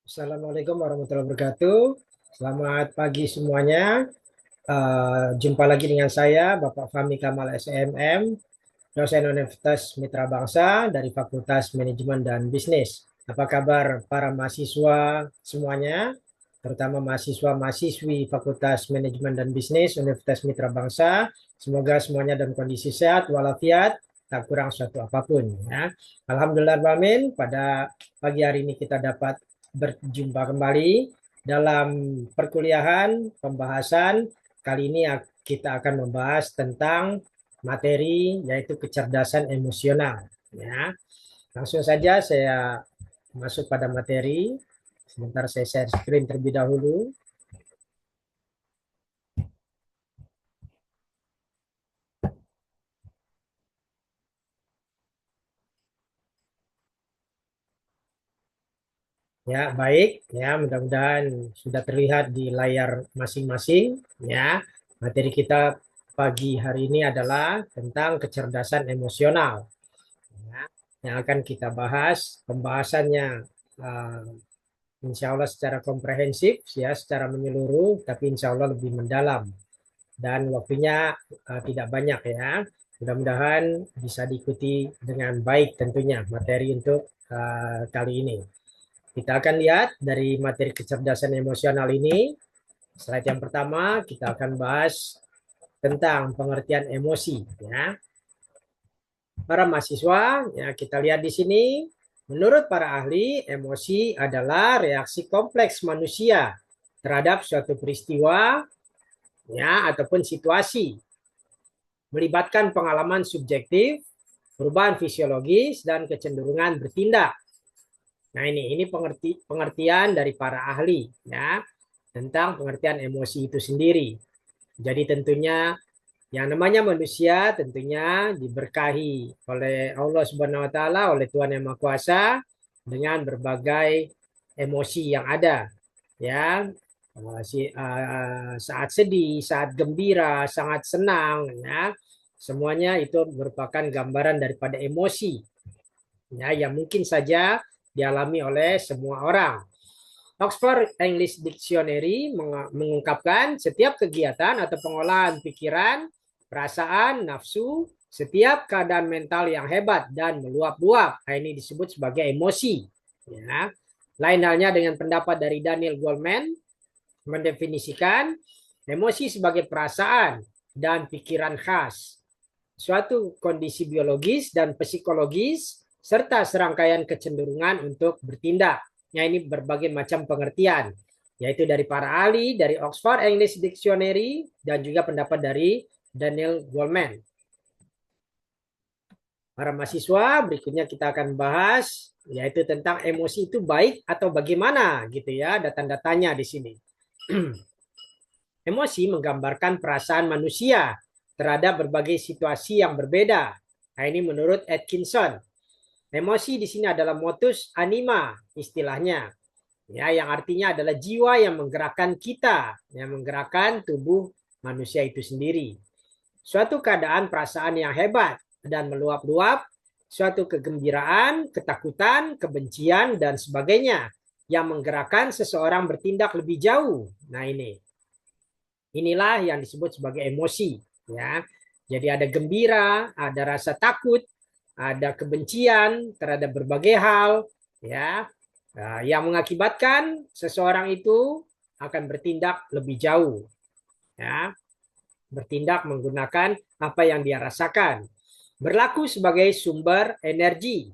Assalamualaikum warahmatullahi wabarakatuh. Selamat pagi semuanya. Jumpa lagi dengan saya, Bapak Fahmi Kamal SMM, dosen Universitas Mitra Bangsa dari Fakultas Manajemen dan Bisnis. Apa kabar para mahasiswa semuanya, terutama mahasiswa-mahasiswi Fakultas Manajemen dan Bisnis Universitas Mitra Bangsa? Semoga semuanya dalam kondisi sehat walafiat, tak kurang suatu apapun. Ya. Alhamdulillah, Amin. Pada pagi hari ini kita dapat berjumpa kembali dalam perkuliahan pembahasan. Kali ini kita akan membahas tentang materi yaitu kecerdasan emosional. Ya, langsung saja saya masuk pada materi. Sebentar saya share screen terlebih dahulu. Ya, baik. Ya, mudah-mudahan sudah terlihat di layar masing-masing. Ya, materi kita pagi hari ini adalah tentang kecerdasan emosional. Ya, yang akan kita bahas pembahasannya uh, insya Allah secara komprehensif, ya, secara menyeluruh, tapi insya Allah lebih mendalam. Dan waktunya tidak banyak ya. Mudah-mudahan bisa diikuti dengan baik tentunya materi untuk kali ini. Kita akan lihat dari materi kecerdasan emosional ini. Slide yang pertama kita akan bahas tentang pengertian emosi. Ya. Para mahasiswa, ya kita lihat di sini. Menurut para ahli, emosi adalah reaksi kompleks manusia terhadap suatu peristiwa ya ataupun situasi melibatkan pengalaman subjektif, perubahan fisiologis dan kecenderungan bertindak. Nah, ini pengertian dari para ahli ya tentang pengertian emosi itu sendiri. Jadi tentunya yang namanya manusia tentunya diberkahi oleh Allah Subhanahu wa taala, oleh Tuhan Yang Maha Kuasa dengan berbagai emosi yang ada. Ya, saat sedih, saat gembira, sangat senang ya. Semuanya itu merupakan gambaran daripada emosi ya yang mungkin saja dialami oleh semua orang. Oxford English Dictionary mengungkapkan setiap kegiatan atau pengolahan pikiran, perasaan, nafsu, setiap keadaan mental yang hebat dan meluap-luap. Nah, ini disebut sebagai emosi. Ya. Lain halnya dengan pendapat dari Daniel Goleman mendefinisikan emosi sebagai perasaan dan pikiran khas, suatu kondisi biologis dan psikologis, serta serangkaian kecenderungan untuk bertindak. Nah, ini berbagai macam pengertian, yaitu dari para ahli, dari Oxford English Dictionary, dan juga pendapat dari Daniel Goleman. Para mahasiswa, berikutnya kita akan bahas, yaitu tentang emosi itu baik atau bagaimana, gitu ya, ada tanda-tanya di sini. Emosi menggambarkan perasaan manusia terhadap berbagai situasi yang berbeda. Nah, ini menurut Atkinson. Emosi di sini adalah motus anima istilahnya. Ya, yang artinya adalah jiwa yang menggerakkan kita, yang menggerakkan tubuh manusia itu sendiri. Suatu keadaan perasaan yang hebat dan meluap-luap, suatu kegembiraan, ketakutan, kebencian, dan sebagainya yang menggerakkan seseorang bertindak lebih jauh. Nah, inilah yang disebut sebagai emosi. Ya, jadi ada gembira, ada rasa takut, ada kebencian terhadap berbagai hal, ya, yang mengakibatkan seseorang itu akan bertindak lebih jauh, ya, bertindak menggunakan apa yang dia rasakan, berlaku sebagai sumber energi,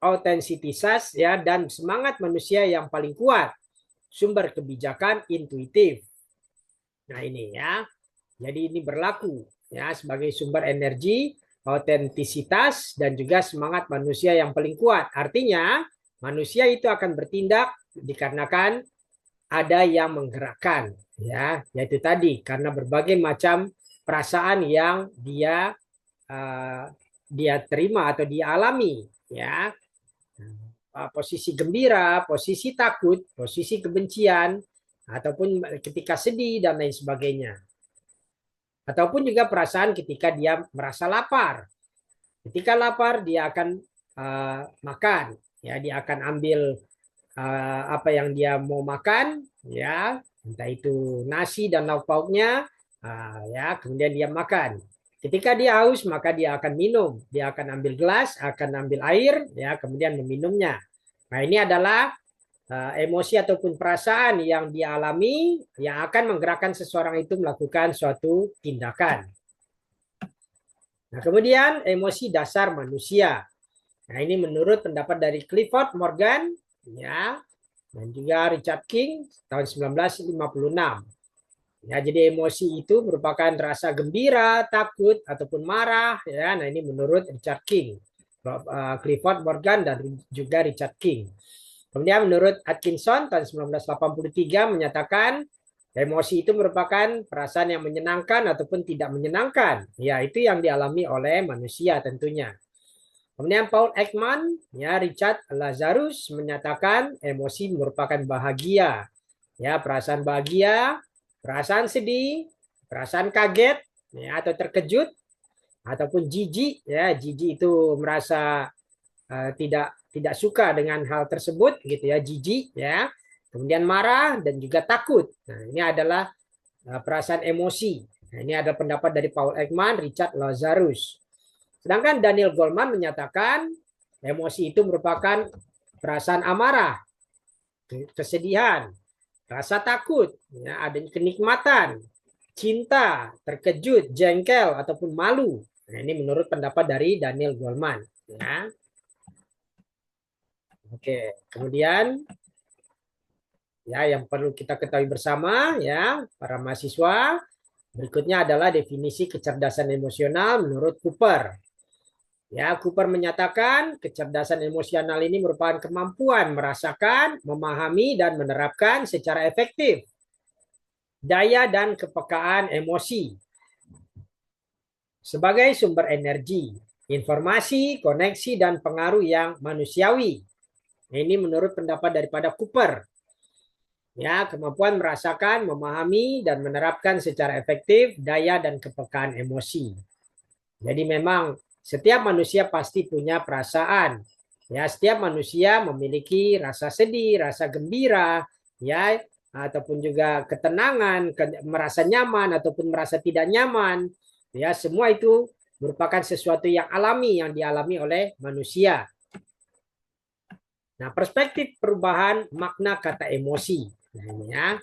autentisitas, ya, dan semangat manusia yang paling kuat, sumber kebijakan intuitif. Nah, ini ya. Jadi ini berlaku ya sebagai sumber energi, autentisitas dan juga semangat manusia yang paling kuat. Artinya, manusia itu akan bertindak dikarenakan ada yang menggerakkan ya, yaitu tadi karena berbagai macam perasaan yang uh, dia terima atau dia alami ya. Posisi gembira, posisi takut, posisi kebencian ataupun ketika sedih dan lain sebagainya. Ataupun juga perasaan ketika dia merasa lapar. Ketika lapar dia akan makan, ya dia akan ambil apa yang dia mau makan, ya, entah itu nasi dan lauk pauknya, ya, kemudian dia makan. Ketika dia haus, maka dia akan minum. Dia akan ambil gelas, akan ambil air, ya, kemudian meminumnya. Nah, ini adalah emosi ataupun perasaan yang dia alami yang akan menggerakkan seseorang itu melakukan suatu tindakan. Nah, kemudian emosi dasar manusia. Nah, ini menurut pendapat dari Clifford Morgan, ya, dan juga Richard King tahun 1956. Ya, jadi emosi itu merupakan rasa gembira, takut ataupun marah, ya. Nah, ini menurut Richard King, Clifford Morgan dan juga Richard King. Kemudian menurut Atkinson tahun 1983 menyatakan emosi itu merupakan perasaan yang menyenangkan ataupun tidak menyenangkan. Ya, itu yang dialami oleh manusia tentunya. Kemudian Paul Ekman, ya, Richard Lazarus menyatakan emosi merupakan bahagia. Ya, perasaan bahagia, perasaan sedih, perasaan kaget, ya, atau terkejut, ataupun jijik. Ya, jijik itu merasa tidak suka dengan hal tersebut, gitu ya, jijik, ya. Kemudian marah dan juga takut. Nah, ini adalah perasaan emosi. Nah, ini adalah pendapat dari Paul Ekman, Richard Lazarus. Sedangkan Daniel Goleman menyatakan emosi itu merupakan perasaan amarah, kesedihan, rasa takut, ya, ada kenikmatan, cinta, terkejut, jengkel ataupun malu. Nah, ini menurut pendapat dari Daniel Goleman. Ya. Oke, kemudian ya yang perlu kita ketahui bersama, ya, para mahasiswa, berikutnya adalah definisi kecerdasan emosional menurut Cooper. Ya, Cooper menyatakan kecerdasan emosional ini merupakan kemampuan merasakan, memahami, dan menerapkan secara efektif daya dan kepekaan emosi sebagai sumber energi, informasi, koneksi, dan pengaruh yang manusiawi. Ini menurut pendapat daripada Cooper. Ya, kemampuan merasakan, memahami, dan menerapkan secara efektif daya dan kepekaan emosi. Jadi memang setiap manusia pasti punya perasaan. Ya, setiap manusia memiliki rasa sedih, rasa gembira, ya, ataupun juga ketenangan, merasa nyaman ataupun merasa tidak nyaman. Ya, semua itu merupakan sesuatu yang alami yang dialami oleh manusia. Nah, perspektif perubahan makna kata emosi. Nah, ini ya.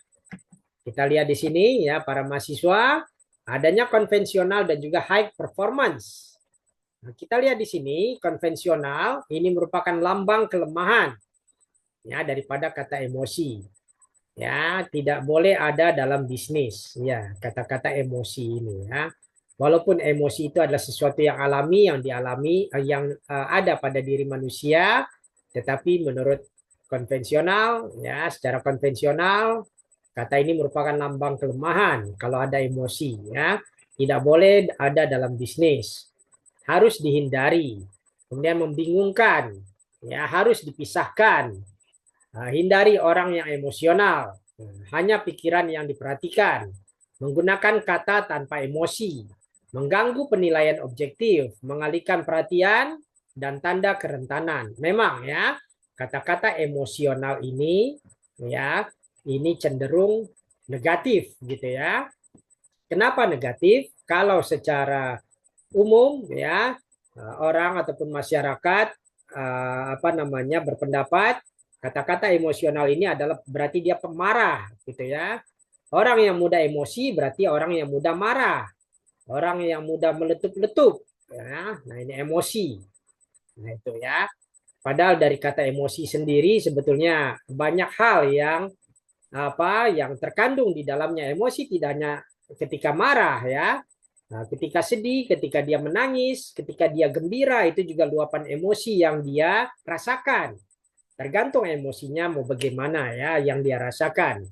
Kita lihat di sini ya para mahasiswa, adanya konvensional dan juga high performance. Nah, kita lihat di sini konvensional ini merupakan lambang kelemahan ya daripada kata emosi. Ya, tidak boleh ada dalam bisnis ya kata-kata emosi ini ya. Walaupun emosi itu adalah sesuatu yang alami yang dialami yang ada pada diri manusia, tetapi menurut konvensional ya secara konvensional kata ini merupakan lambang kelemahan kalau ada emosi ya. Tidak boleh ada dalam bisnis. Harus dihindari. Kemudian membingungkan. Ya, harus dipisahkan. Hindari orang yang emosional. Hanya pikiran yang diperhatikan. Menggunakan kata tanpa emosi. Mengganggu penilaian objektif. Mengalihkan perhatian dan tanda kerentanan. Memang ya, kata-kata emosional ini ya ini cenderung negatif gitu ya. Kenapa negatif? Kalau secara umum ya orang ataupun masyarakat apa namanya berpendapat kata-kata emosional ini adalah berarti dia pemarah gitu ya. Orang yang mudah emosi berarti orang yang mudah marah. Orang yang mudah meletup-letup ya. Nah, ini emosi. Nah, itu ya. Padahal dari kata emosi sendiri sebetulnya banyak hal yang yang terkandung di dalamnya. Emosi tidak hanya ketika marah ya. Nah, ketika sedih, ketika dia menangis, ketika dia gembira, itu juga luapan emosi yang dia rasakan. Tergantung emosinya mau bagaimana ya yang dia rasakan.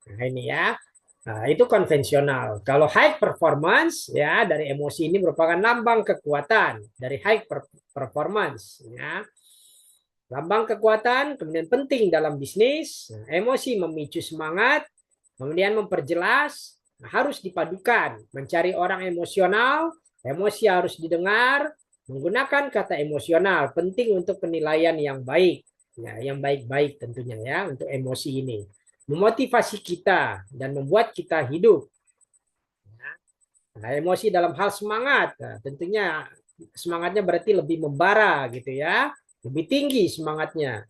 Nah, ini ya. Nah, itu konvensional. Kalau high performance ya dari emosi ini merupakan lambang kekuatan dari high performance ya. Lambang kekuatan kemudian penting dalam bisnis. Nah, emosi memicu semangat, kemudian memperjelas, nah, harus dipadukan. Mencari orang emosional, emosi harus didengar, menggunakan kata emosional penting untuk penilaian yang baik. Ya, yang baik-baik tentunya ya untuk emosi ini. Memotivasi kita dan membuat kita hidup. Nah, emosi dalam hal semangat. Nah, tentunya semangatnya berarti lebih membara gitu ya. Lebih tinggi semangatnya.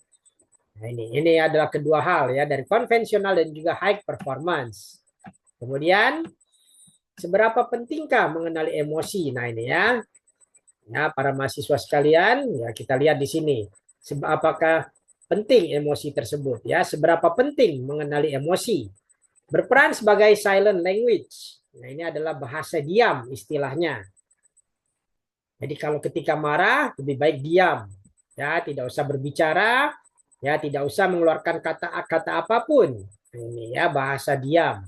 Nah, ini adalah kedua hal ya dari konvensional dan juga high performance. Kemudian seberapa pentingkah mengenali emosi? Nah, ini ya. Ya, para mahasiswa sekalian, ya kita lihat di sini. Apakah penting emosi tersebut ya? Seberapa penting mengenali emosi? Berperan sebagai silent language. Nah, ini adalah bahasa diam istilahnya. Jadi kalau ketika marah lebih baik diam. Ya, tidak usah berbicara, ya tidak usah mengeluarkan kata-kata apapun. Ini ya bahasa diam.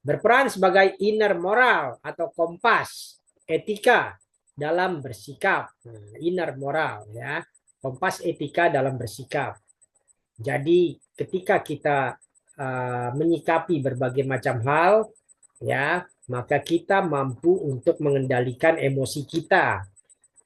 Berperan sebagai inner moral atau kompas etika dalam bersikap. Nah, inner moral ya, kompas etika dalam bersikap. Jadi ketika kita menyikapi berbagai macam hal, ya maka kita mampu untuk mengendalikan emosi kita.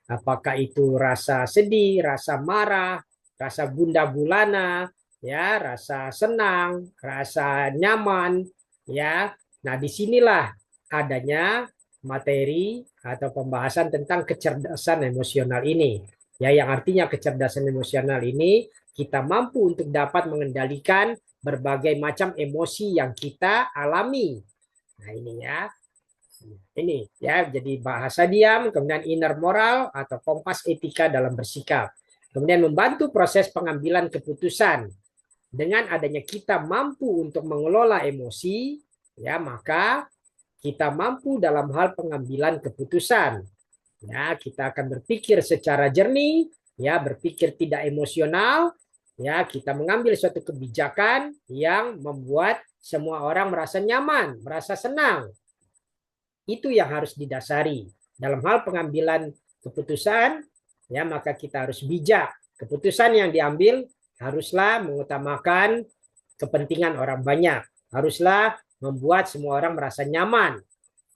Apakah itu rasa sedih, rasa marah, rasa gundah gulana, ya, rasa senang, rasa nyaman, ya. Nah, disinilah adanya materi atau pembahasan tentang kecerdasan emosional ini. Ya, yang artinya kecerdasan emosional ini kita mampu untuk dapat mengendalikan berbagai macam emosi yang kita alami. Nah, ini ya. Ini ya, jadi bahasa diam, kemudian inner moral atau kompas etika dalam bersikap. Kemudian membantu proses pengambilan keputusan. Dengan adanya kita mampu untuk mengelola emosi, ya maka kita mampu dalam hal pengambilan keputusan. Ya, kita akan berpikir secara jernih, ya, berpikir tidak emosional, ya, kita mengambil suatu kebijakan yang membuat semua orang merasa nyaman, merasa senang. Itu yang harus didasari. Dalam hal pengambilan keputusan, ya maka kita harus bijak. Keputusan yang diambil haruslah mengutamakan kepentingan orang banyak. Haruslah membuat semua orang merasa nyaman,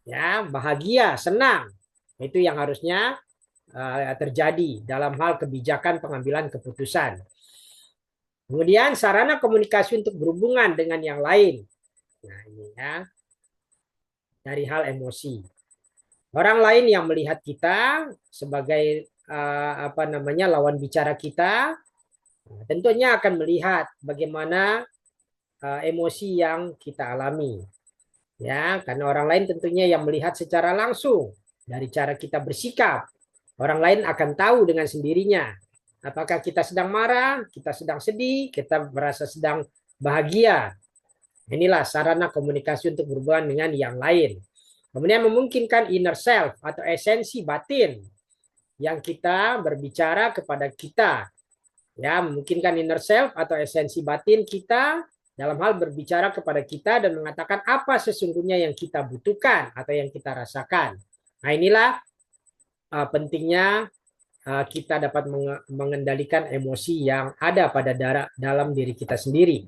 ya, bahagia, senang. Itu yang harusnya terjadi dalam hal kebijakan pengambilan keputusan. Kemudian sarana komunikasi untuk berhubungan dengan yang lain. Nah, ini ya dari hal emosi. Orang lain yang melihat kita sebagai apa namanya lawan bicara kita, tentunya akan melihat bagaimana emosi yang kita alami. Ya, karena orang lain tentunya yang melihat secara langsung dari cara kita bersikap. Orang lain akan tahu dengan sendirinya apakah kita sedang marah, kita sedang sedih, kita merasa sedang bahagia. Inilah sarana komunikasi untuk berhubungan dengan yang lain. Kemudian memungkinkan inner self atau esensi batin yang kita berbicara kepada kita. Ya, memungkinkan inner self atau esensi batin kita dalam hal berbicara kepada kita dan mengatakan apa sesungguhnya yang kita butuhkan atau yang kita rasakan. Nah, inilah pentingnya kita dapat mengendalikan emosi yang ada pada dalam diri kita sendiri.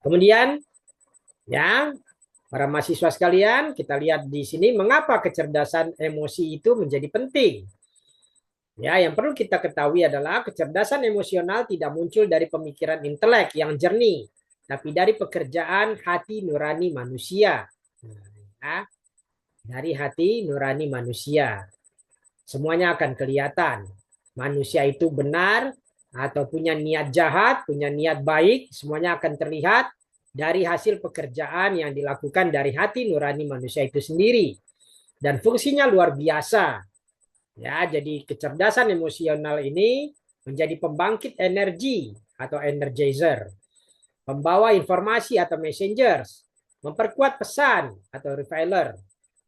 Kemudian, ya, para mahasiswa sekalian, kita lihat di sini mengapa kecerdasan emosi itu menjadi penting. Ya, yang perlu kita ketahui adalah kecerdasan emosional tidak muncul dari pemikiran intelek yang jernih, tapi dari pekerjaan hati nurani manusia. Ya, dari hati nurani manusia. Semuanya akan kelihatan. Manusia itu benar atau punya niat jahat, punya niat baik, semuanya akan terlihat dari hasil pekerjaan yang dilakukan dari hati nurani manusia itu sendiri. Dan fungsinya luar biasa. Ya, jadi kecerdasan emosional ini menjadi pembangkit energi atau energizer, pembawa informasi atau messengers, memperkuat pesan atau refiler,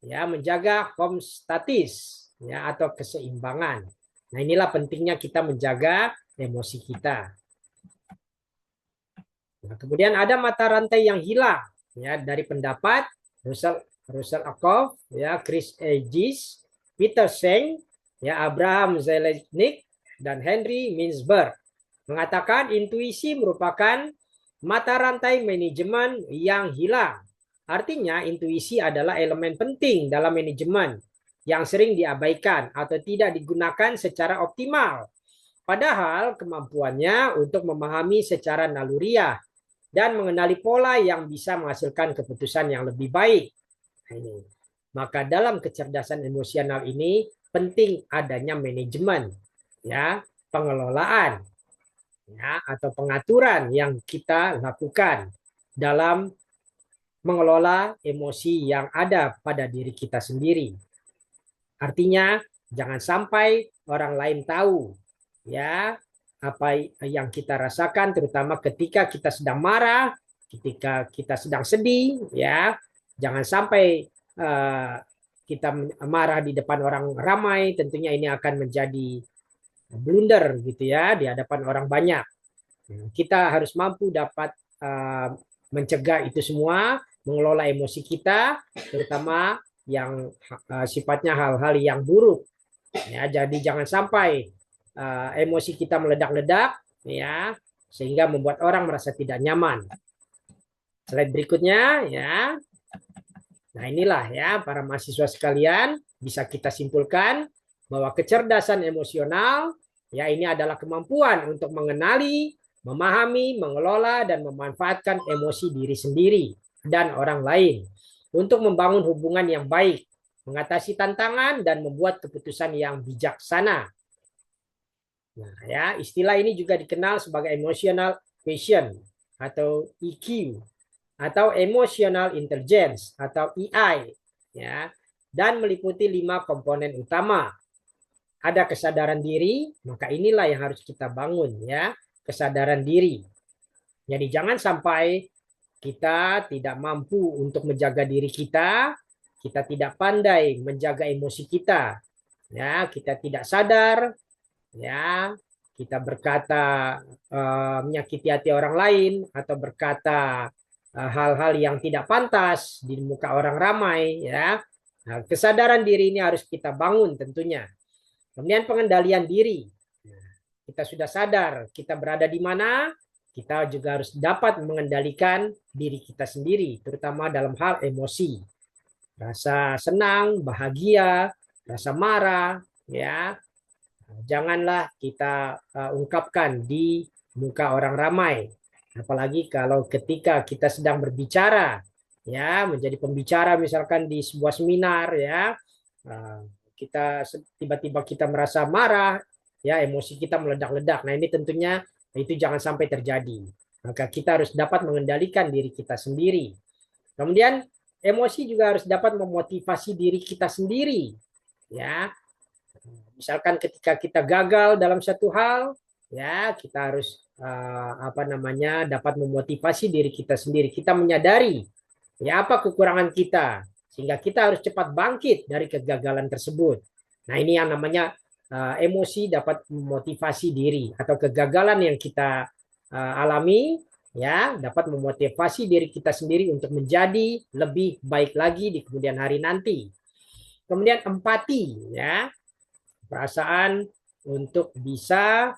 ya, menjaga homeostatis, ya, atau keseimbangan. Nah, inilah pentingnya kita menjaga emosi kita. Nah, kemudian ada mata rantai yang hilang, ya, dari pendapat Russell Ackoff, ya, Chris Aegis, Peter Senge, ya, Abraham Zeleznik, dan Henry Mintzberg mengatakan intuisi merupakan mata rantai manajemen yang hilang. Artinya intuisi adalah elemen penting dalam manajemen yang sering diabaikan atau tidak digunakan secara optimal. Padahal kemampuannya untuk memahami secara naluriah dan mengenali pola yang bisa menghasilkan keputusan yang lebih baik. Nah, ini. Maka dalam kecerdasan emosional ini penting adanya manajemen, ya, pengelolaan, ya, atau pengaturan yang kita lakukan dalam mengelola emosi yang ada pada diri kita sendiri. Artinya jangan sampai orang lain tahu, ya, apa yang kita rasakan, terutama ketika kita sedang marah, ketika kita sedang sedih, ya. Jangan sampai kita marah di depan orang ramai, tentunya ini akan menjadi blunder gitu ya di hadapan orang banyak. Kita harus mampu dapat mencegah itu semua, mengelola emosi kita, terutama yang sifatnya hal-hal yang buruk. Ya, jadi jangan sampai emosi kita meledak-ledak, ya, sehingga membuat orang merasa tidak nyaman. Slide berikutnya, ya. Nah, inilah ya para mahasiswa sekalian, bisa kita simpulkan bahwa kecerdasan emosional ya ini adalah kemampuan untuk mengenali, memahami, mengelola dan memanfaatkan emosi diri sendiri dan orang lain untuk membangun hubungan yang baik, mengatasi tantangan dan membuat keputusan yang bijaksana. Nah, ya, istilah ini juga dikenal sebagai emotional quotient atau EQ atau emotional intelligence atau EI, ya, dan meliputi 5 komponen utama. Ada kesadaran diri, maka inilah yang harus kita bangun, ya, kesadaran diri. Jadi jangan sampai kita tidak mampu untuk menjaga diri kita tidak pandai menjaga emosi kita, ya, kita tidak sadar, ya, kita berkata menyakiti hati orang lain atau berkata hal-hal yang tidak pantas di muka orang ramai, ya. Nah, kesadaran diri ini harus kita bangun tentunya. Kemudian pengendalian diri. Nah, kita sudah sadar kita berada di mana, kita juga harus dapat mengendalikan diri kita sendiri, terutama dalam hal emosi. Rasa senang, bahagia, rasa marah, ya. Janganlah kita ungkapkan di muka orang ramai. Apalagi kalau ketika kita sedang berbicara, ya, menjadi pembicara misalkan di sebuah seminar, ya, kita tiba-tiba kita merasa marah, ya, emosi kita meledak-ledak. Nah, ini tentunya itu jangan sampai terjadi. Maka kita harus dapat mengendalikan diri kita sendiri. Kemudian emosi juga harus dapat memotivasi diri kita sendiri, ya. Misalkan ketika kita gagal dalam satu hal, ya, kita harus dapat memotivasi diri kita sendiri. Kita menyadari ya apa kekurangan kita sehingga kita harus cepat bangkit dari kegagalan tersebut. Nah, ini yang namanya emosi dapat memotivasi diri atau kegagalan yang kita alami ya dapat memotivasi diri kita sendiri untuk menjadi lebih baik lagi di kemudian hari nanti. Kemudian empati, ya, perasaan untuk bisa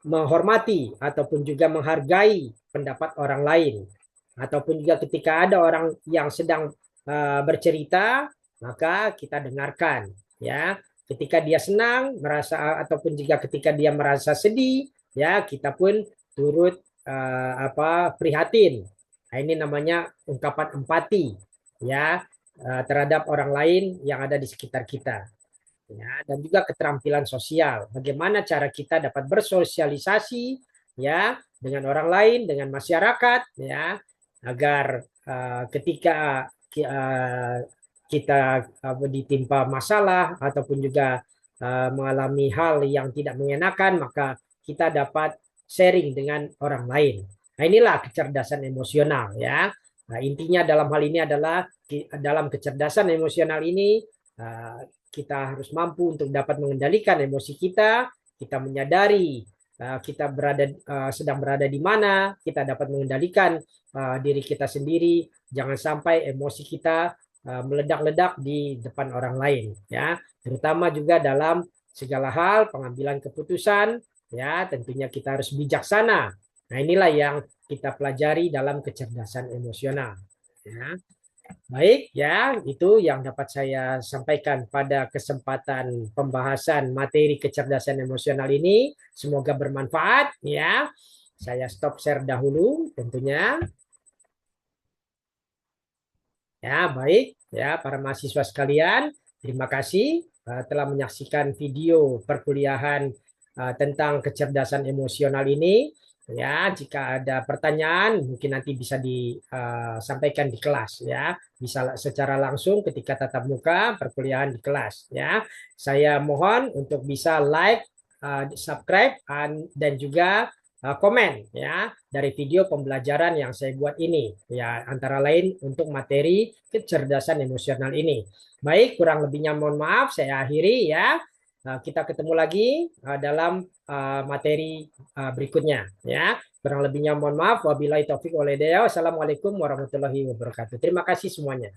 menghormati ataupun juga menghargai pendapat orang lain, ataupun juga ketika ada orang yang sedang bercerita maka kita dengarkan, ya, ketika dia senang merasa ataupun juga ketika dia merasa sedih, ya, kita pun turut prihatin. Nah, ini namanya ungkapan empati, ya, terhadap orang lain yang ada di sekitar kita, ya. Dan juga keterampilan sosial, bagaimana cara kita dapat bersosialisasi, ya, dengan orang lain, dengan masyarakat, ya, agar ketika kita ditimpa masalah ataupun juga mengalami hal yang tidak mengenakan, maka kita dapat sharing dengan orang lain. Nah, inilah kecerdasan emosional, ya. Nah, intinya dalam hal ini adalah dalam kecerdasan emosional ini kita harus mampu untuk dapat mengendalikan emosi kita, kita menyadari kita sedang berada di mana, kita dapat mengendalikan diri kita sendiri, jangan sampai emosi kita meledak-ledak di depan orang lain, ya. Terutama juga dalam segala hal pengambilan keputusan, ya, tentunya kita harus bijaksana. Nah, inilah yang kita pelajari dalam kecerdasan emosional, ya. Baik, ya, itu yang dapat saya sampaikan pada kesempatan pembahasan materi kecerdasan emosional ini. Semoga bermanfaat, ya. Saya stop share dahulu, tentunya. Ya, baik, ya, para mahasiswa sekalian, terima kasih telah menyaksikan video perkuliahan tentang kecerdasan emosional ini. Ya, jika ada pertanyaan, mungkin nanti bisa disampaikan di kelas, ya, bisa secara langsung ketika tatap muka perkuliahan di kelas, ya. Saya mohon untuk bisa like, subscribe, dan juga komen, ya, dari video pembelajaran yang saya buat ini, ya, antara lain untuk materi kecerdasan emosional ini. Baik, kurang lebihnya mohon maaf, saya akhiri, ya. Kita ketemu lagi dalam materi berikutnya, ya. Kurang lebihnya mohon maaf. Wabillahi taufik wal hidayah. Wassalamualaikum warahmatullahi wabarakatuh. Terima kasih semuanya.